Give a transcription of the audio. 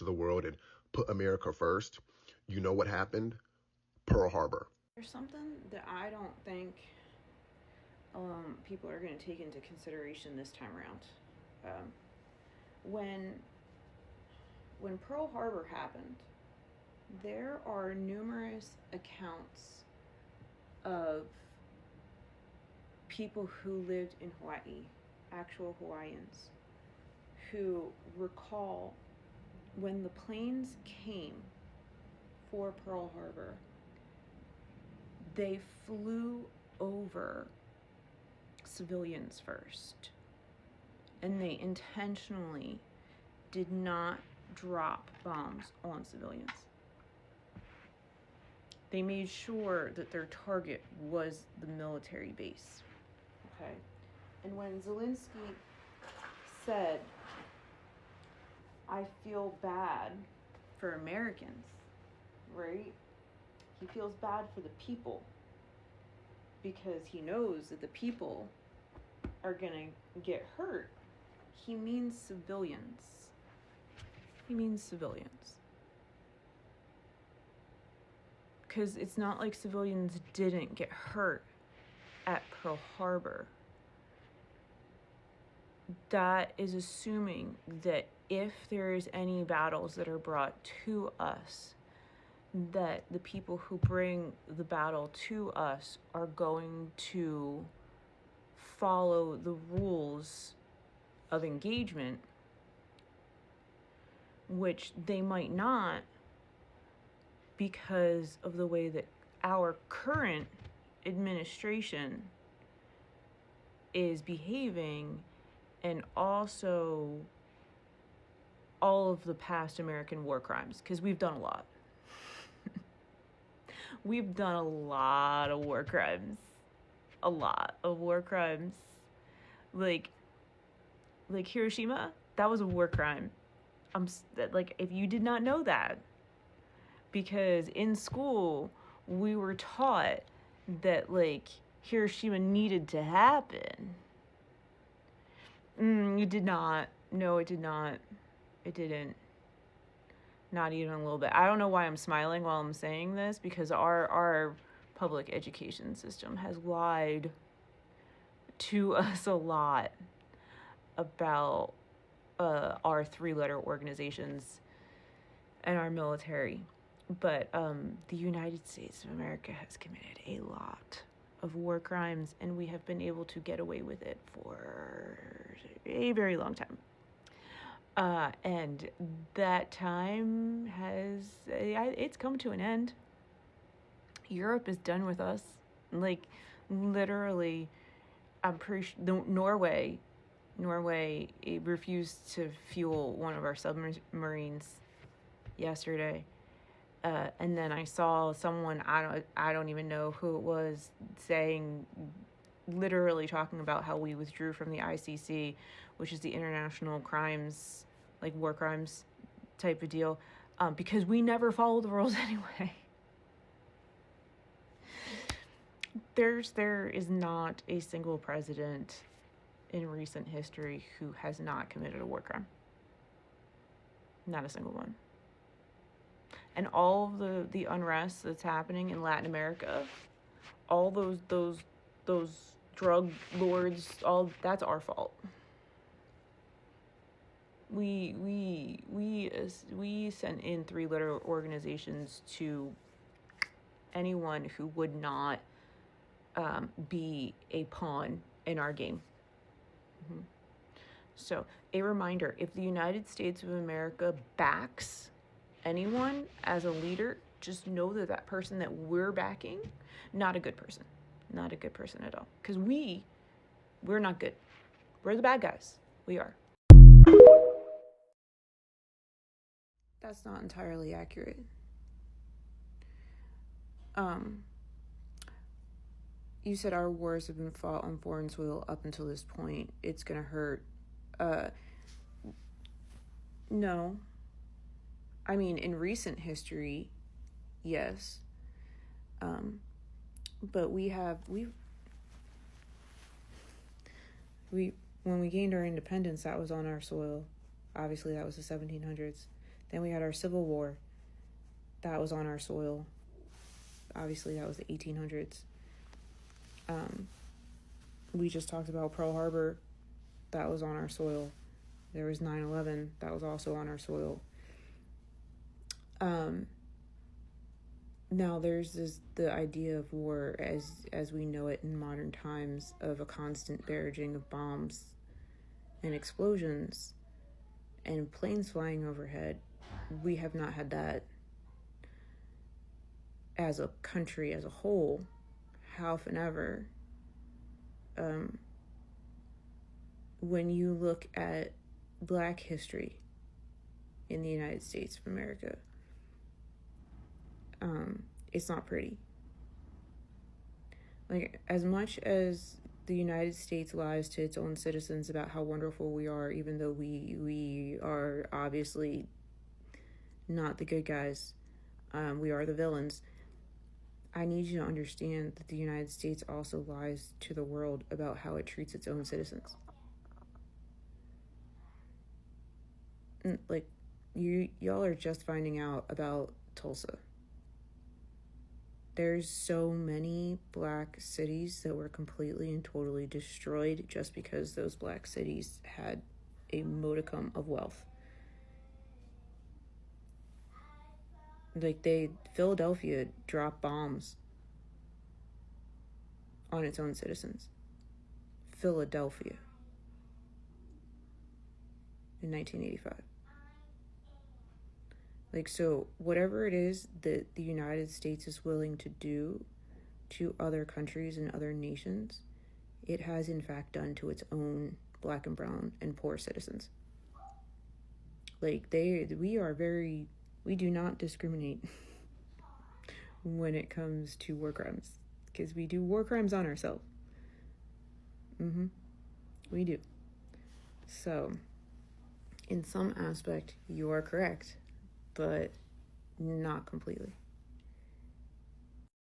rest of the world and put America first. You know what happened? Pearl Harbor. There's something that I don't think people are going to take into consideration this time around. Um, when when Pearl Harbor happened, there are numerous accounts of people who lived in Hawaii, actual Hawaiians, who recall when the planes came for Pearl Harbor, they flew over civilians first. And they intentionally did not drop bombs on civilians. They made sure that their target was the military base. Okay? And when Zelensky said, I feel bad for Americans, right? He feels bad for the people because he knows that the people are going to get hurt. He means civilians. He means civilians. Because it's not like civilians didn't get hurt at Pearl Harbor. That is assuming that if there is any battles that are brought to us, that the people who bring the battle to us are going to follow the rules of engagement, which they might not because of the way that our current administration is behaving, and also all of the past American war crimes, because we've done a lot. We've done a lot of war crimes. A lot of war crimes. Like Hiroshima, that was a war crime. If you did not know that, because in school we were taught that Hiroshima needed to happen. It did not. No, it did not. It didn't. Not even a little bit. I don't know why I'm smiling while I'm saying this, because our public education system has lied to us a lot about our three-letter organizations and our military. But the United States of America has committed a lot of war crimes, and we have been able to get away with it for a very long time. And that time it's come to an end. Europe is done with us. Literally, I'm pretty sure Norway refused to fuel one of our submarines yesterday. And then I saw someone, I don't even know who it was, literally talking about how we withdrew from the ICC, which is the international crimes, war crimes type of deal, because we never follow the rules anyway. There is not a single president in recent history who has not committed a war crime. Not a single one. And all of the unrest that's happening in Latin America, all those drug lords, all that's our fault. We sent in three-letter organizations to anyone who would not be a pawn in our game. Mm-hmm. So, a reminder, if the United States of America backs anyone as a leader, just know that person that we're backing, not a good person. Not a good person at all. Because we're not good. We're the bad guys. We are. That's not entirely accurate. You said our wars have been fought on foreign soil up until this point. It's gonna hurt. No. I mean, in recent history, yes. But when we gained our independence, that was on our soil. Obviously, that was the 1700s. Then we had our Civil War. That was on our soil. Obviously, that was the 1800s. We just talked about Pearl Harbor. That was on our soil. There was 9/11. That was also on our soil. Now there's the idea of war as we know it in modern times, of a constant barraging of bombs and explosions and planes flying overhead. We have not had that as a country as a whole, half and ever. When you look at Black history in the United States of America, it's not pretty. Like, as much as the United States lies to its own citizens about how wonderful we are, even though we are obviously not the good guys, we are the villains. I need you to understand that the United States also lies to the world about how it treats its own citizens. Like, y'all are just finding out about Tulsa. There's so many Black cities that were completely and totally destroyed just because those Black cities had a modicum of wealth. Like, Philadelphia dropped bombs on its own citizens. Philadelphia. In 1985. Like, so whatever it is that the United States is willing to do to other countries and other nations, it has in fact done to its own Black and brown and poor citizens. Like, we do not discriminate when it comes to war crimes, because we do war crimes on ourselves. We do. So, in some aspect, you are correct, but not completely.